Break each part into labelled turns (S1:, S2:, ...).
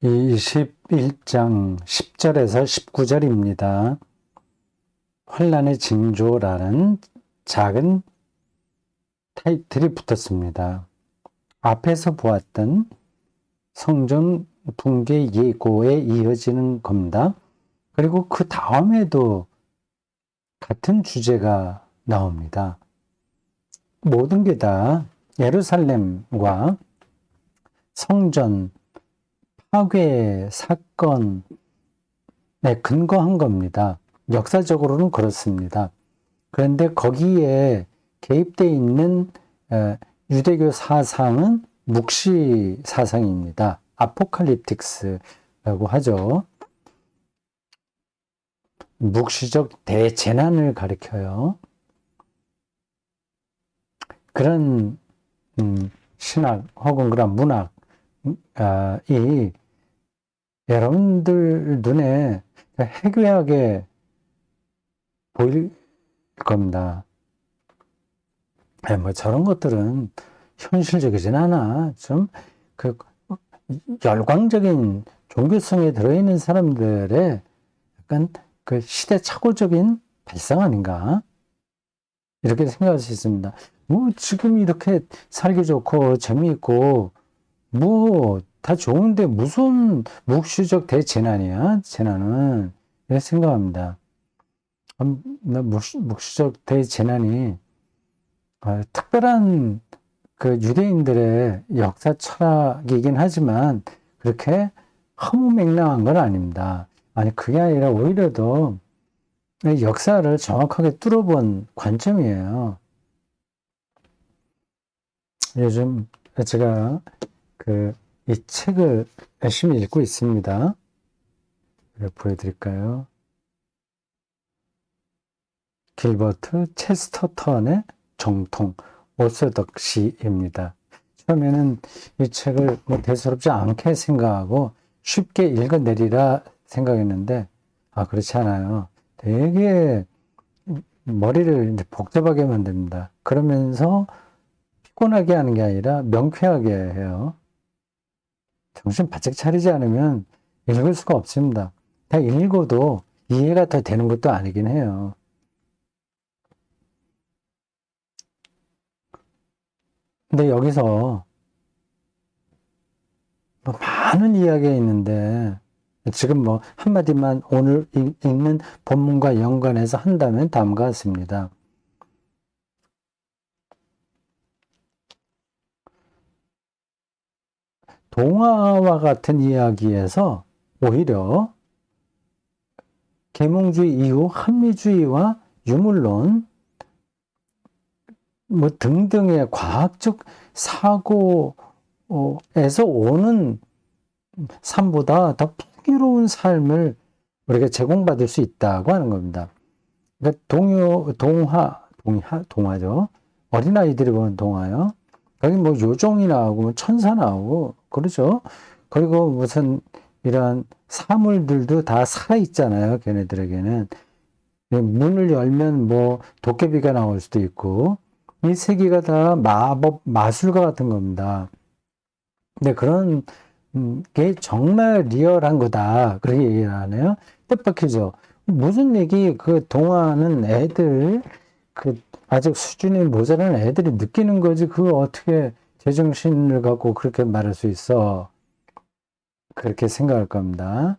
S1: 21장 10절에서 19절입니다. 환난의 징조라는 작은 타이틀이 붙었습니다. 앞에서 보았던 성전 붕괴 예고에 이어지는 겁니다. 그리고 그 다음에도 같은 주제가 나옵니다. 모든 게 다 예루살렘과 성전 파괴 사건에 근거한 겁니다. 역사적으로는 그렇습니다. 그런데 거기에 개입되어 있는 유대교 사상은 묵시 사상입니다. 아포칼립틱스라고 하죠. 묵시적 대재난을 가리켜요. 그런 신학 혹은 그런 문학이 여러분들 눈에 해괴하게 보일 겁니다. 뭐 저런 것들은 현실적이진 않아. 좀 그 열광적인 종교성에 들어있는 사람들의 약간 그 시대착오적인 발상 아닌가? 이렇게 생각할 수 있습니다. 뭐 지금 이렇게 살기 좋고 재미있고 뭐 다 좋은데 무슨 묵시적 대재난이야? 재난은 이렇게 생각합니다. 묵시적 대재난이 특별한 그 유대인들의 역사 철학이긴 하지만 그렇게 허무맹랑한 건 아닙니다. 아니 그게 아니라 오히려 더 역사를 정확하게 뚫어본 관점이에요. 요즘 제가 이 책을 열심히 읽고 있습니다. 보여드릴까요? 길버트 체스터턴의 정통, 오소덕시입니다. 처음에는 이 책을 뭐 대수롭지 않게 생각하고 쉽게 읽어내리라 생각했는데, 그렇지 않아요. 되게 머리를 이제 복잡하게 만듭니다. 그러면서 피곤하게 하는 게 아니라 명쾌하게 해요. 정신 바짝 차리지 않으면 읽을 수가 없습니다. 다 읽어도 이해가 더 되는 것도 아니긴 해요. 근데 여기서 뭐 많은 이야기가 있는데 지금 뭐 한마디만 오늘 읽는 본문과 연관해서 한다면 다음과 같습니다. 동화와 같은 이야기에서 오히려 계몽주의 이후 합리주의와 유물론 뭐 등등의 과학적 사고에서 오는 삶보다 더 풍요로운 삶을 우리가 제공받을 수 있다고 하는 겁니다. 그러니까 동화죠. 어린아이들이 보는 동화요. 거기 뭐 요정이 나오고 뭐 천사 나오고 그러죠. 그리고 무슨 이런 사물들도 다 살아있잖아요. 걔네들에게는. 문을 열면 뭐 도깨비가 나올 수도 있고 이 세계가 다 마법 마술과 같은 겁니다. 근데 그런 게 정말 리얼한 거다. 그렇게 얘기를 하네요. 뜻밖이죠. 무슨 얘기, 그 동화는 애들, 아직 수준이 모자란 애들이 느끼는 거지. 그거 어떻게 제정신을 갖고 그렇게 말할 수 있어. 그렇게 생각할 겁니다.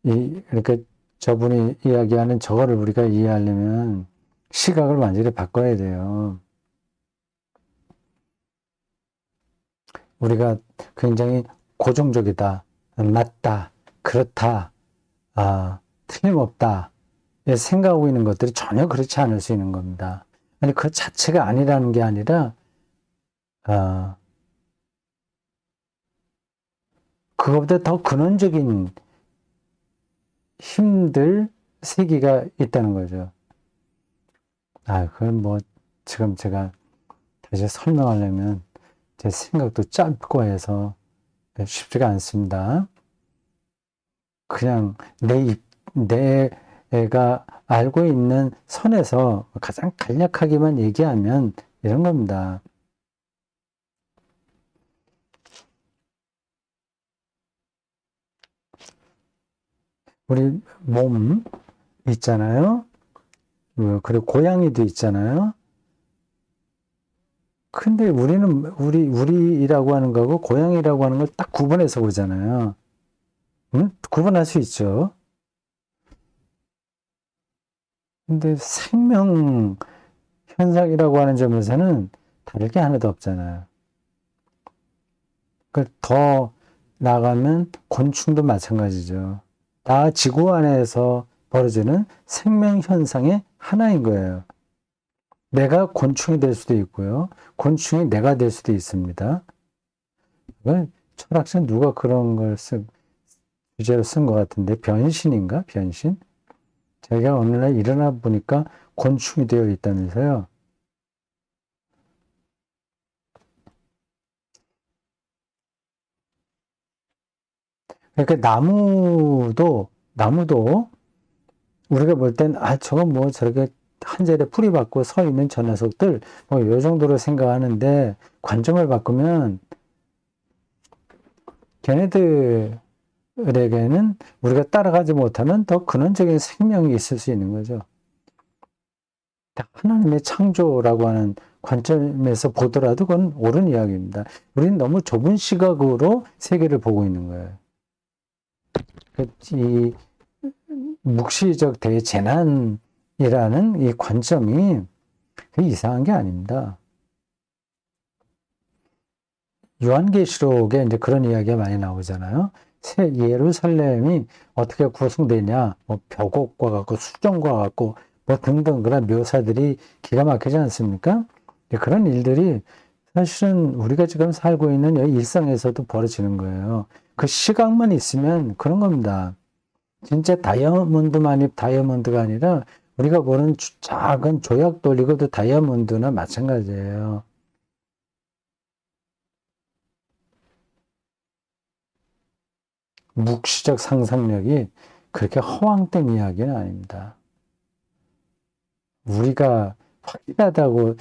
S1: 이렇게 저분이 이야기하는 저거를 우리가 이해하려면 시각을 완전히 바꿔야 돼요. 우리가 굉장히 고정적이다, 맞다, 그렇다, 틀림없다 생각하고 있는 것들이 전혀 그렇지 않을 수 있는 겁니다. 아니 그 자체가 아니라는 게 아니라 그것보다 더 근원적인 힘들 세계가 있다는 거죠. 그건 뭐 지금 제가 다시 설명하려면 제 생각도 짧고 해서 쉽지가 않습니다. 그냥 내가 알고 있는 선에서 가장 간략하게만 얘기하면 이런 겁니다. 우리 몸 있잖아요. 그리고 고양이도 있잖아요. 근데 우리는 우리라고 하는 거고 고양이라고 하는 걸 딱 구분해서 보잖아요. 응? 구분할 수 있죠. 근데 생명 현상이라고 하는 점에서는 다를 게 하나도 없잖아요. 더 나가면 곤충도 마찬가지죠. 다 지구 안에서 벌어지는 생명 현상의 하나인 거예요. 내가 곤충이 될 수도 있고요. 곤충이 내가 될 수도 있습니다. 철학자 누가 그런 걸 주제로 쓴 것 같은데, 변신인가? 변신? 자기가 어느 날 일어나 보니까 곤충이 되어 있다면서요. 그러니까 나무도 우리가 볼 땐, 저건 뭐 저렇게 한 자리에 풀이 받고 서 있는 저 녀석들, 뭐, 요 정도로 생각하는데, 관점을 바꾸면, 걔네들에게는 우리가 따라가지 못하는 더 근원적인 생명이 있을 수 있는 거죠. 하나님의 창조라고 하는 관점에서 보더라도 그건 옳은 이야기입니다. 우리는 너무 좁은 시각으로 세계를 보고 있는 거예요. 이 묵시적 대재난이라는 이 관점이 이상한 게 아닙니다. 요한계시록에 이제 그런 이야기가 많이 나오잖아요. 새 예루살렘이 어떻게 구성되냐, 뭐 벽옥과 같고 수정과 같고 뭐 등등 그런 묘사들이 기가 막히지 않습니까? 그런 일들이 사실은 우리가 지금 살고 있는 일상에서도 벌어지는 거예요. 그 시각만 있으면 그런 겁니다. 진짜 다이아몬드만이 다이아몬드가 아니라 우리가 보는 작은 조약 돌리고도 다이아몬드나 마찬가지예요. 묵시적 상상력이 그렇게 허황된 이야기는 아닙니다. 우리가 확실하다고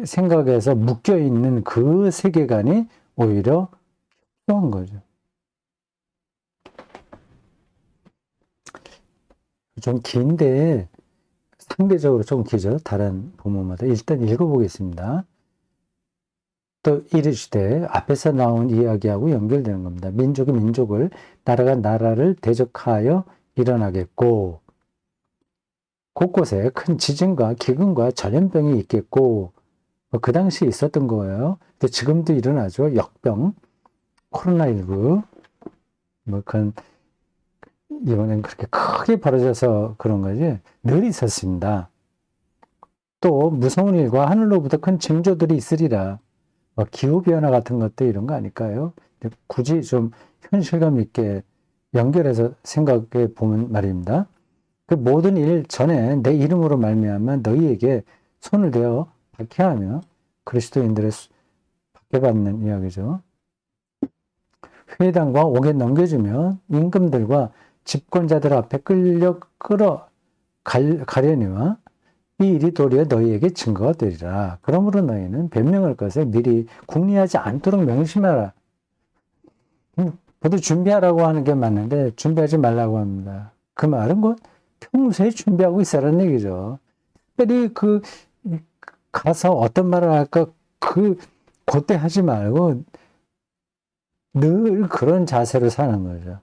S1: 생각해서 묶여있는 그 세계관이 오히려 필요한 거죠. 좀 긴데 상대적으로 좀 길죠. 다른 부모마다. 일단 읽어보겠습니다. 또 이르시되 앞에서 나온 이야기하고 연결되는 겁니다. 민족이 민족을, 나라가 나라를 대적하여 일어나겠고 곳곳에 큰 지진과 기근과 전염병이 있겠고 그 당시에 있었던 거예요. 근데 지금도 일어나죠. 역병, 코로나19 그건 이번엔 그렇게 크게 벌어져서 그런 거지 늘 있었습니다. 또 무서운 일과 하늘로부터 큰 징조들이 있으리라. 기후변화 같은 것도 이런 거 아닐까요? 굳이 좀 현실감 있게 연결해서 생각해 보면 말입니다. 그 모든 일 전에 내 이름으로 말미암아 너희에게 손을 대어 박해하며 그리스도인들의 박해받는 이야기죠. 회당과 옥에 넘겨주며 임금들과 집권자들 앞에 끌어 가려니와 이 일이 도리어 너희에게 증거가 되리라. 그러므로 너희는 변명할 것을 미리 궁리하지 않도록 명심하라. 모두 준비하라고 하는 게 맞는데 준비하지 말라고 합니다. 그 말은 곧 평소에 준비하고 있으라는 얘기죠. 특별히 가서 어떤 말을 할까 그때 하지 말고 늘 그런 자세로 사는 거죠.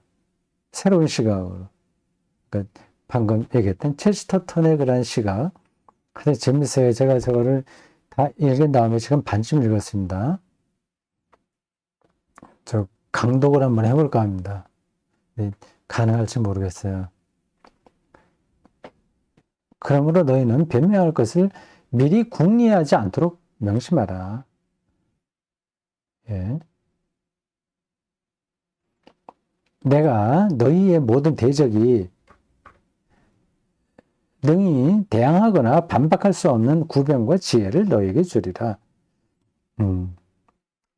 S1: 새로운 시각으로. 그러니까 방금 얘기했던 체스터턴의 그런 시각. 근데 재밌어요. 제가 저거를 다 읽은 다음에 지금 반쯤 읽었습니다. 저 강독을 한번 해볼까 합니다. 가능할지 모르겠어요. 그러므로 너희는 변명할 것을 미리 궁리하지 않도록 명심하라. 예. 내가 너희의 모든 대적이 능히 대항하거나 반박할 수 없는 구변과 지혜를 너희에게 주리라.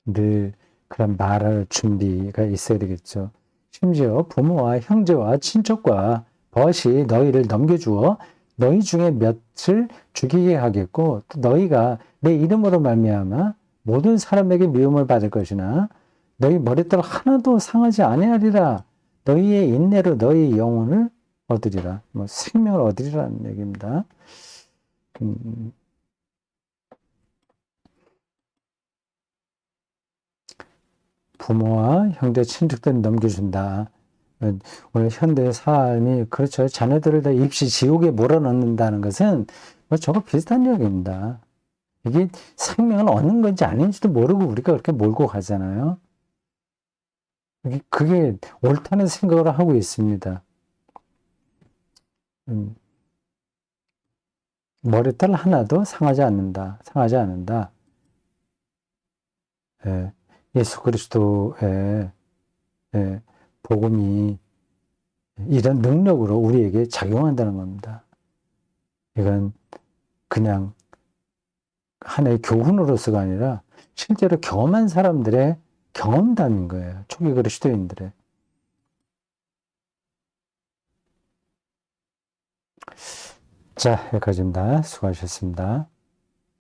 S1: 늘 그런 말할 준비가 있어야 되겠죠. 심지어 부모와 형제와 친척과 벗이 너희를 넘겨주어 너희 중에 몇을 죽이게 하겠고 또 너희가 내 이름으로 말미암아 모든 사람에게 미움을 받을 것이나 너희 머릿돌 하나도 상하지 아니하리라. 너희의 인내로 너희 영혼을 얻으리라. 뭐 생명을 얻으리라는 얘기입니다. 음, 부모와 형제 친척들을 넘겨준다. 오늘 현대 삶이 그렇죠. 자녀들을 다 입시 지옥에 몰아넣는다는 것은 뭐 저거 비슷한 이야기입니다. 이게 생명을 얻는 건지 아닌지도 모르고 우리가 그렇게 몰고 가잖아요. 그게 옳다는 생각을 하고 있습니다. 머리털 하나도 상하지 않는다. 상하지 않는다. 예, 예수 그리스도의 복음이 이런 능력으로 우리에게 작용한다는 겁니다. 이건 그냥 하나의 교훈으로서가 아니라 실제로 경험한 사람들의 경험담인 거예요. 초기 그리스도인들의. 자, 여기까지입니다. 수고하셨습니다.